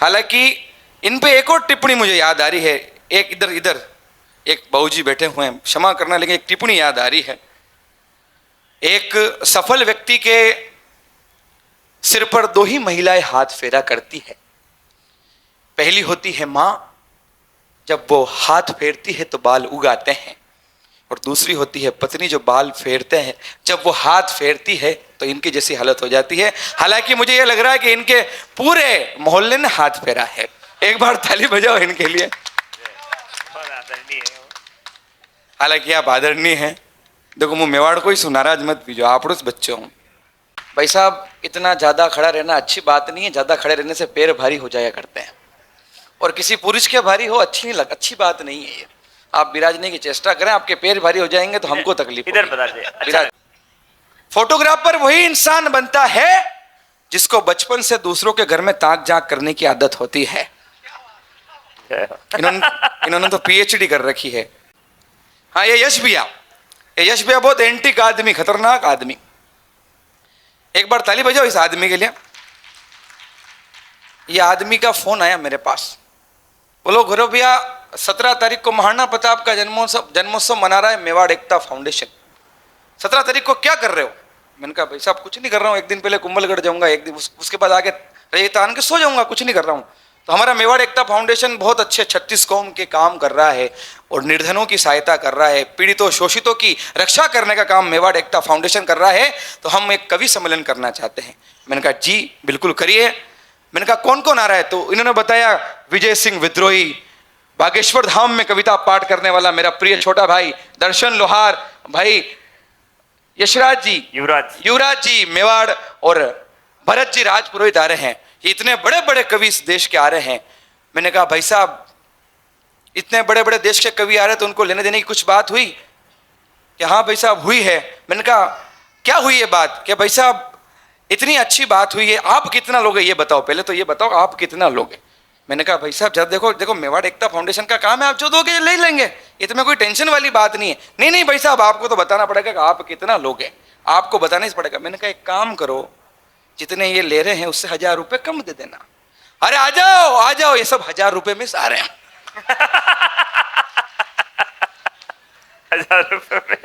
हालांकि इन पे एक और टिप्पणी मुझे याद आ रही है, एक इधर इधर एक बाबूजी बैठे हुए हैं, क्षमा करना, लेकिन एक टिप्पणी याद आ रही है। एक सफल व्यक्ति के सिर पर दो ही महिलाएं हाथ फेरा करती है। पहली होती है मां, जब वो हाथ फेरती है तो बाल उगाते हैं, और दूसरी होती है पत्नी, जो बाल फेरते हैं जब वो हाथ फेरती है तो इनकी जैसी हालत हो जाती है। हालांकि मुझे ये लग रहा है कि इनके पूरे मोहल्ले ने हाथ फेरा है। एक बार ताली बजाओ इनके लिए। हालांकि आप आदरणीय हैं। देखो मैं मेवाड़ को ही सु, नाराज मत बीजो, आपड़ो बच्चे हूँ। भाई साहब, इतना ज्यादा खड़ा रहना अच्छी बात नहीं है। ज्यादा खड़े रहने से पैर भारी हो जाया करते हैं, और किसी पुरुष के भारी हो अच्छी नहीं अच्छी बात नहीं है ये। आप बिराजने की चेष्टा करें, आपके पैर भारी हो जाएंगे तो हमको तकलीफ इधर बता दे। अच्छा। फोटोग्राफर वही इंसान बनता है जिसको बचपन से दूसरों के घर में ताक झांक करने की आदत होती है। इन्होंने तो पीएचडी कर रखी है। हाँ, ये यश भैया बहुत एंटिक आदमी, खतरनाक आदमी। एक बार ताली बजाओ इस आदमी के लिए। ये आदमी का फोन आया मेरे पास, बोलो गुरु भैया 17 तारीख को महाराणा प्रताप का जन्मोत्सव मना रहा है मेवाड़ एकता फाउंडेशन। 17 तारीख को क्या कर रहे हो? मैंने कहा भाई साहब कुछ नहीं कर रहा हूँ, एक दिन पहले कुंभलगढ़ जाऊंगा, एक दिन उसके बाद आगे रेगिस्तान के सो जाऊंगा, कुछ नहीं कर रहा हूँ। तो हमारा मेवाड़ एकता फाउंडेशन बहुत अच्छे 36 कौम के काम कर रहा है और निर्धनों की सहायता कर रहा है, पीड़ितों शोषितों की रक्षा करने का काम मेवाड़ एकता फाउंडेशन कर रहा है। तो हम एक कवि सम्मेलन करना चाहते हैं। मैंने कहा जी बिल्कुल करिए। मैंने कहा कौन कौन आ रहा है? तो इन्होंने बताया विजय सिंह विद्रोही, बागेश्वर धाम में कविता पाठ करने वाला मेरा प्रिय छोटा भाई दर्शन लोहार, भाई यशराज जी, युवराज जी मेवाड़, और भरत जी राजपुरोहित आ रहे हैं। ये इतने बड़े बड़े कवि इस देश के आ रहे हैं। मैंने कहा भाई साहब इतने बड़े बड़े देश के कवि आ रहे हैं तो उनको लेने देने की कुछ बात हुई? कि हाँ भाई साहब हुई है। मैंने कहा क्या हुई है बात? कि भाई साहब इतनी अच्छी बात हुई है, आप कितना लोगे ये बताओ, पहले तो ये बताओ आप कितना लोगे। मैंने कहा भाई साहब जब देखो मेवाड़ एकता फाउंडेशन का काम है, आप जो दोगे ले लेंगे, इसमें कोई टेंशन वाली बात नहीं है। नहीं भाई साहब आपको तो बताना पड़ेगा कि आप कितना लोगे, आपको बताना ही पड़ेगा। मैंने कहा एक काम करो, जितने ये ले रहे हैं उससे 1000 रुपये कम दे देना। अरे आ जाओ, ये सब 1000 रुपये में आ रहे हैं। 1000 रुपये में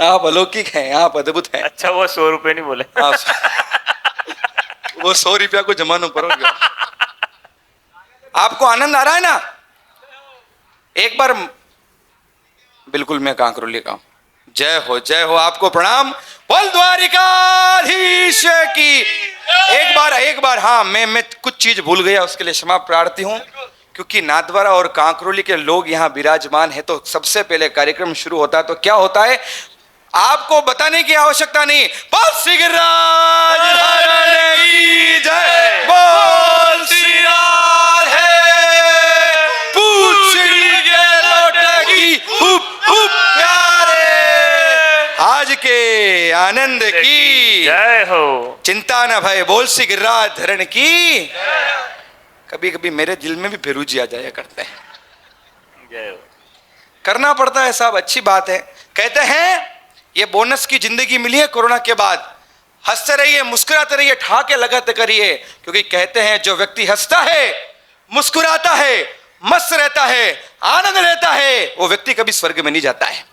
आप अलौकिक हैं, आप अद्भुत हैं। अच्छा वो 100 रुपये नहीं बोले? वो 100 रुपया को जमानो पड़ोगे। आपको आनंद आ रहा है ना? एक बार बिल्कुल मैं कांकरोली का जय हो, आपको प्रणाम। बोल द्वारिकाधीश की। एक बार हाँ मैं कुछ चीज भूल गया, उसके लिए क्षमा प्रार्थी हूं। क्योंकि नाथद्वारा और कांकरोली के लोग यहाँ विराजमान है, तो सबसे पहले कार्यक्रम शुरू होता है तो क्या होता है आपको बताने की आवश्यकता नहीं। बोल श्री गिरिराज धरण की जय, बोल श्री राधे पूछ लीजिए लौट की प्यारे, आज के आनंद की जय हो। चिंता न भय, बोल श्री गिरिराज धरण की। कभी कभी मेरे दिल में भी फिरूजी आ जाया करते हैं, जय हो। करना पड़ता है साहब, अच्छी बात है। कहते हैं ये बोनस की जिंदगी मिली है कोरोना के बाद। हंसते रहिए, मुस्कुराते रहिए, ठहाके लगाते करिए, क्योंकि कहते हैं जो व्यक्ति हंसता है, मुस्कुराता है, मस्त रहता है, आनंद रहता है, वो व्यक्ति कभी स्वर्ग में नहीं जाता है।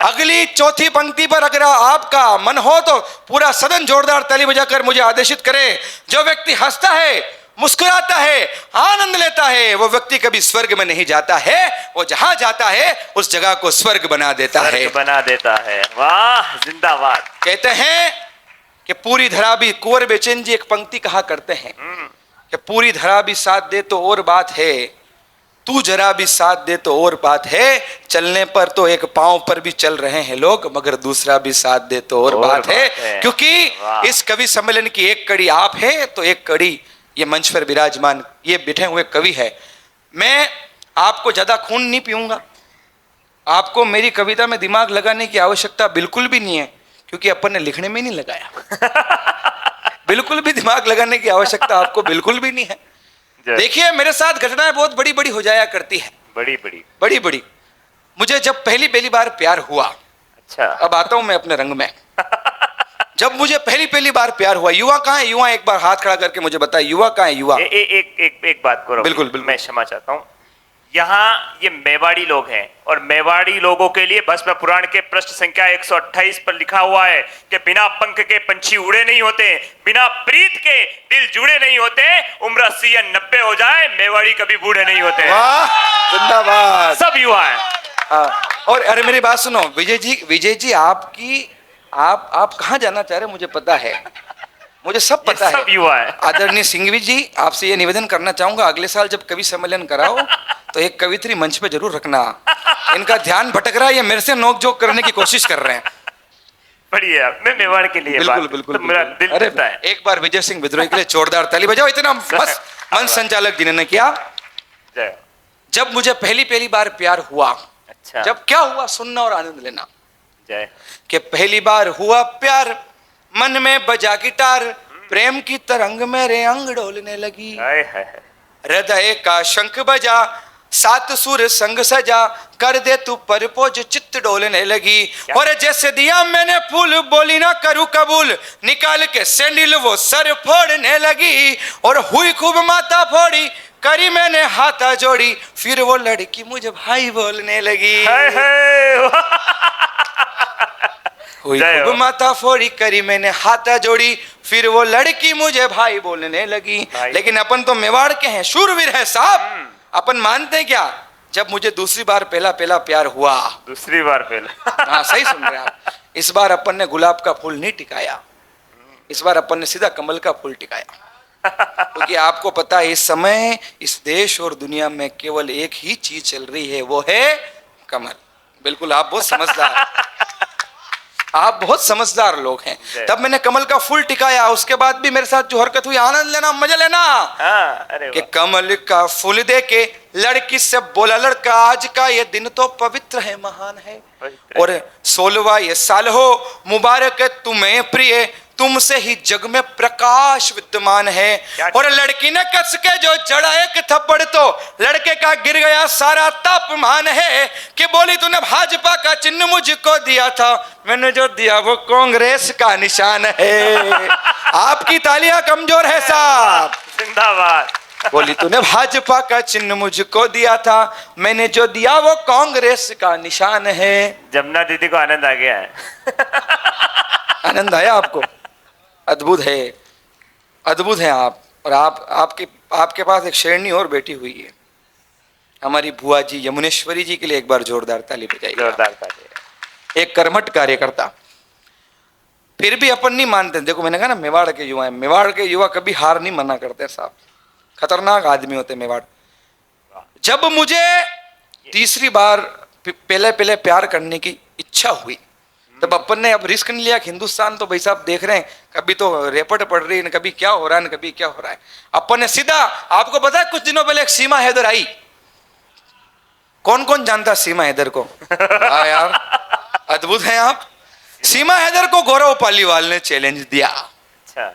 अगली चौथी पंक्ति पर अगर आपका मन हो तो पूरा सदन जोरदार ताली बजाकर मुझे आदेशित करे। जो व्यक्ति हंसता है, मुस्कुराता है, आनंद लेता है, वो व्यक्ति कभी स्वर्ग में नहीं जाता है, वो जहां जाता है उस जगह को स्वर्ग बना देता है। वाह जिंदाबाद। कहते हैं कि पूरी धरा भी, कुंवर बेचैन जी एक पंक्ति कहा करते हैं कि पूरी धरा भी साथ दे तो और बात है, तू जरा भी साथ दे तो और बात है, चलने पर तो एक पांव पर भी चल रहे हैं लोग, मगर दूसरा भी साथ दे तो और बात है। क्योंकि इस कवि सम्मेलन की एक कड़ी आप है तो एक कड़ी ये मंच पर विराजमान ये बैठे हुए कवि है। मैं आपको ज्यादा खून नहीं पीऊंगा, आपको मेरी कविता में दिमाग लगाने की आवश्यकता बिल्कुल भी नहीं है, क्योंकि अपन ने लिखने में नहीं लगाया। बिल्कुल भी दिमाग लगाने की आवश्यकता आपको बिल्कुल भी नहीं है। देखिए मेरे साथ घटनाएं बहुत बड़ी बड़ी हो जाया करती है, बड़ी बड़ी। मुझे जब पहली बार प्यार हुआ, अच्छा, अब आता हूं मैं अपने रंग में। जब मुझे पहली पहली बार प्यार हुआ, युवा कहाँ है? युवा एक बार हाथ खड़ा करके मुझे बताए, युवा कहाँ है? युवा एक बात करो, बिल्कुल, बिल्कुल। मैं क्षमा चाहता हूँ। यहाँ ये मेवाड़ी लोग हैं और मेवाड़ी लोगों के लिए भस्म पुराण के पृष्ठ संख्या 128 पर लिखा हुआ है कि बिना पंख के पंछी उड़े नहीं होते, बिना प्रीत के दिल जुड़े नहीं होते, उम्र 80 या 90 हो जाए मेवाड़ी कभी बूढ़े नहीं होते। वाह, जिंदाबाद। सब युवा है। हाँ, और अरे मेरी बात सुनो विजय जी आपकी आप कहाँ जाना चाह रहे हैं मुझे पता है, मुझे सब पता सब है। युवा है। आदरणीय सिंघवी जी, आपसे ये निवेदन करना चाहूंगा, अगले साल जब कवि सम्मेलन कराओ तो एक कवित्री मंच पे जरूर रखना। इनका ध्यान भटक रहा है, ये मेरे से नोक-झोंक करने की कोशिश कर रहे हैं। बढ़िया, मैं मेवाड़ के लिए बिल्कुल बात, बिल्कुल, तो मेरा दिल अरे टूटता है। एक बार विजय सिंह विद्रोही के लिए जोरदार ताली बजाओ, इतना बस मंच संचालक जिन्होंने किया। जय। जब मुझे पहली बार प्यार हुआ, अच्छा, जब क्या हुआ सुनना और आनंद लेना। जय। कि पहली बार हुआ प्यार, मन में बजा गिटार, प्रेम की तरंग मेरे अंग डोलने लगी, हाय हाय। हृदय का शंख बजा, सात सुर संग सजा, कर दे तू परपोज चित्त डोलने लगी। और जैसे दिया मैंने फूल, बोली ना करूं कबूल, निकाल के सैंडल वो सर फोड़ने लगी। और हुई खूब माता फोड़ी, करी मैंने हाथा जोड़ी, फिर वो लड़की मुझे भाई बोलने लगी। हाय हाय। हुई जय हो। खूब माथा फोड़ी, करी मैंने हाथा जोड़ी, फिर वो लड़की मुझे भाई बोलने लगी। भाई। लेकिन अपन तो मेवाड़ के हैं, शूरवीर है साहब। अपन मानते हैं क्या, जब मुझे दूसरी बार पहला प्यार हुआ, दूसरी बार पहले। हाँ सही सुन रहे हैं आप, इस बार अपन ने गुलाब का फूल नहीं टिकाया, इस बार अपन ने सीधा कमल का फूल टिकाया। क्योंकि आपको पता है इस समय इस देश और दुनिया में केवल एक ही चीज चल रही है, वो है कमल। बिल्कुल, आप बहुत समझदार, आप बहुत समझदार लोग हैं। तब मैंने कमल का फूल टिकाया, उसके बाद भी मेरे साथ जो हरकत हुई, आनंद लेना, मजा लेना। हाँ, अरे कि वाह। कमल का फूल देके लड़की से बोला लड़का, आज का ये दिन तो पवित्र है, महान है, और 16वां ये साल हो मुबारक है तुम्हें प्रिय, तुमसे ही जग में प्रकाश विद्यमान है। और लड़की ने कस के जो जड़ा एक थप्पड़, तो लड़के का गिर गया सारा तापमान है। कि बोली तूने भाजपा का चिन्ह मुझको दिया था, मैंने जो दिया वो कांग्रेस का निशान है। आपकी तालियां कमजोर है साहब। जिंदाबाद। बोली तूने भाजपा का चिन्ह मुझको दिया था, मैंने जो दिया वो कांग्रेस का निशान है। जमुना दीदी को आनंद आ गया है। आनंद आया आपको? अद्भुत है, अद्भुत है आप। और आपके पास एक शेरनी और बैठी हुई है, हमारी बुआ जी यमुनेश्वरी जी के लिए एक बार जोरदार ताली बजाइए। जोरदार ताली। एक कर्मठ कार्यकर्ता, फिर भी अपन नहीं मानते। देखो मैंने कहा ना, मेवाड़ के युवा हैं, मेवाड़ के युवा कभी हार नहीं माना करते साहब, खतरनाक आदमी होते मेवाड़। जब मुझे तीसरी बार पहले प्यार करने की इच्छा हुई, तब अपन ने अब रिस्क नहीं लिया। हिंदुस्तान तो भाई साहब देख रहे हैं, कभी तो रेपट पड़ रही है, कभी क्या हो रहा है, कभी क्या हो रहा है। अपन ने सीधा, आपको पता है कुछ दिनों पहले एक सीमा हैदर आई, कौन कौन जानता सीमा हैदर को? हाँ यार, अद्भुत हैं आप। सीमा हैदर को गौरव पालीवाल ने चैलेंज दिया। अच्छा,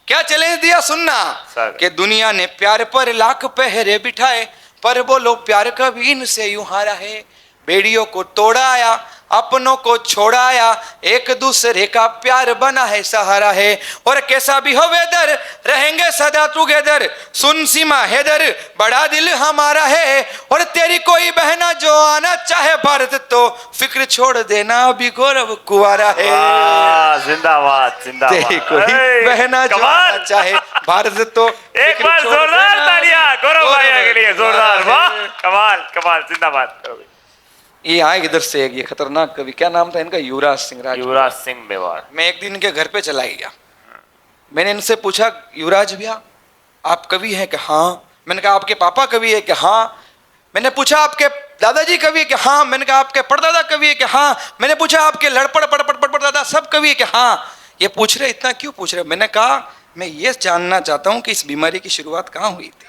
क्या चैलेंज दिया सुनना, कि दुनिया ने प्यार पर लाख पहरे बिठाए, पर बोलो प्यार कभी इनसे यूं हारा है। बेड़ियों को तोड़ाया, अपनों को छोड़ाया, एक दूसरे का प्यार बना है सहारा है। और कैसा भी हो वेदर, रहेंगे सदा टुगेदर, सुन सीमा हैदर, बड़ा दिल हमारा है। और तेरी कोई बहना जो आना चाहे भारत, तो फिक्र छोड़ देना, अभी गौरव कुंवारा है। जिंदाबाद जिंदाबाद। तेरी कोई बहना जो आना चाहे भारत, तो एक बार जोरदार तालियां गौरव भैया के लिए, जोरदार। वाह, कमाल कमाल, जिंदाबाद। ये आए इधर से, ये खतरनाक कवि, क्या नाम था इनका? युवराज सिंह राज। युवराज सिंह मेवाड़। मैं एक दिन इनके घर पे चला गया, मैंने इनसे पूछा, युवराज भैया आप कवि हैं? कि हाँ। मैंने कहा आपके पापा कवि है? कि हाँ। मैंने पूछा आपके दादाजी कवि है? कि हाँ। मैंने कहा आपके परदादा कवि है? कि हाँ। मैंने पूछा आपके लड़पड़ पड़पड़ दादा सब कवि है? कि हाँ। ये पूछ रहे, इतना क्यों पूछ रहे? मैंने कहा मैं ये जानना चाहता हूं कि इस बीमारी की शुरुआत कहाँ हुई थी।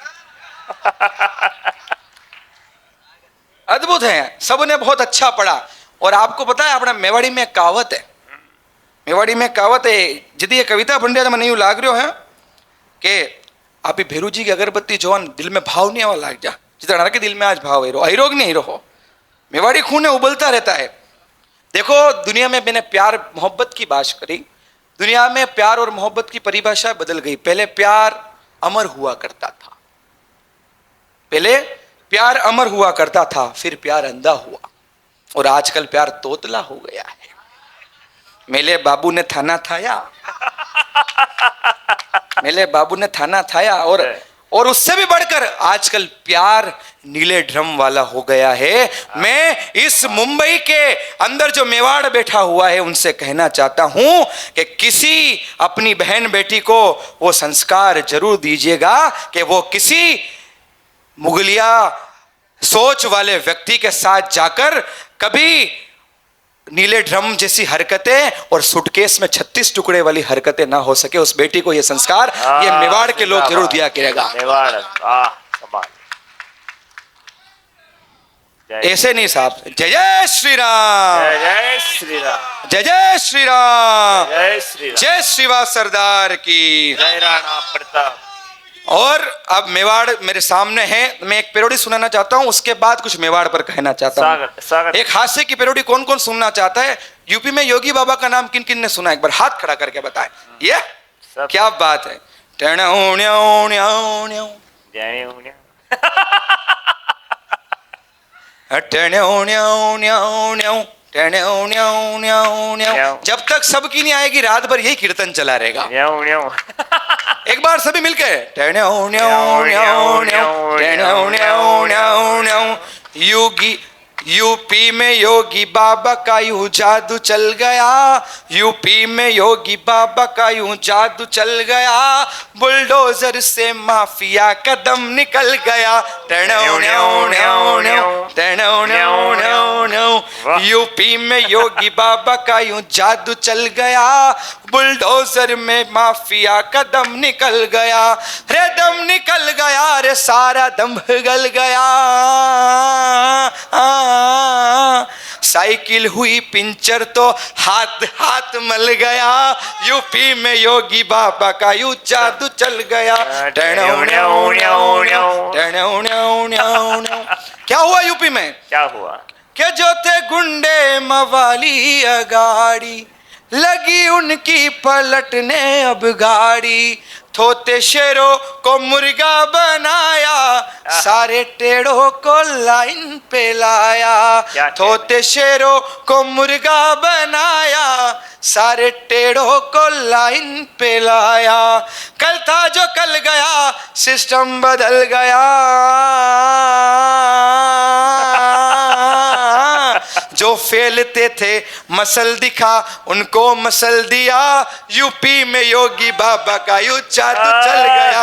अद्भुत है, सबने बहुत अच्छा पढ़ा। और आपको पता है अपना मेवाड़ी में कहावत है, मेवाड़ी में कहावत है, यदि ये कविता भंडिया मैंने यूं लाग रहा है कि आप ही भेरू जी की अगरबत्ती जवान दिल में भाव नहीं आवा लाग जा, जितना के दिल में आज भाव है, अहिरोग नहीं रहो, मेवाड़ी खून उबलता रहता है। देखो दुनिया में मैंने प्यार मोहब्बत की बात करी, दुनिया में प्यार और मोहब्बत की परिभाषा बदल गई। पहले प्यार अमर हुआ करता था, पहले प्यार अमर हुआ करता था, फिर प्यार अंधा हुआ, और आजकल प्यार तोतला हो गया है। मेरे बाबू ने थाना थाया, मेरे बाबू ने थाना थाया, और उससे भी बढ़कर आजकल प्यार नीले ड्रम वाला हो गया है। मैं इस मुंबई के अंदर जो मेवाड़ बैठा हुआ है उनसे कहना चाहता हूं कि किसी अपनी बहन बेटी को वो संस्कार जरूर दीजिएगा कि वो किसी मुगलिया सोच वाले व्यक्ति के साथ जाकर कभी नीले ड्रम जैसी हरकतें और सुटकेस में 36 टुकड़े वाली हरकतें ना हो सके। उस बेटी को ये संस्कार ये मेवाड़ के लोग जरूर दिया करेगा। मेवाड़, कमाल। ऐसे नहीं साहब। जय जय श्री राम, जय जय श्री राम, जय जय श्री राम, जय श्री राम, जय शिवा सरदार की, जय राणा प्रताप। और अब मेवाड़ मेरे सामने है, मैं एक पेरोडी सुनाना चाहता हूं, उसके बाद कुछ मेवाड़ पर कहना चाहता हूं। स्वागत। एक हास्य की पेरोडी कौन कौन सुनना चाहता है? यूपी में योगी बाबा का नाम किन किन ने सुना, एक बार हाथ खड़ा करके बताएं। ये क्या बात है। जब तक सबकी नहीं आएगी रात भर यही कीर्तन चला रहेगा। एक बार सभी मिलकर योगी, यूपी में योगी बाबा का यूं जादू चल गया, यूपी में योगी बाबा का यूं जादू चल गया, बुलडोजर से माफिया कदम निकल गया। यूपी में योगी बाबा का यूं जादू चल गया, बुलडोजर में माफिया कदम निकल गया, रे दम निकल गया, रे सारा दम गल गया। साइकिल हुई पिंचर तो हाथ हाथ मल गया, यूपी में योगी बाबा का यूं जादू चल गया। क्या हुआ यूपी में? क्या हुआ? के जो थे गुंडे मवाली अगाड़ी, लगी उनकी पलटने अब गाड़ी, थोते शेरों को मुर्गा बनाया, सारे टेढ़ों को लाइन पे लाया। थोते शेरों को मुर्गा बनाया, सारे टेढ़ों को लाइन पे लाया। कल था जो कल गया, सिस्टम बदल गया। जो फैलते थे मसल दिखा, उनको मसल दिया, यूपी में योगी बाबा का यूं जादू चल गया।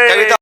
कविता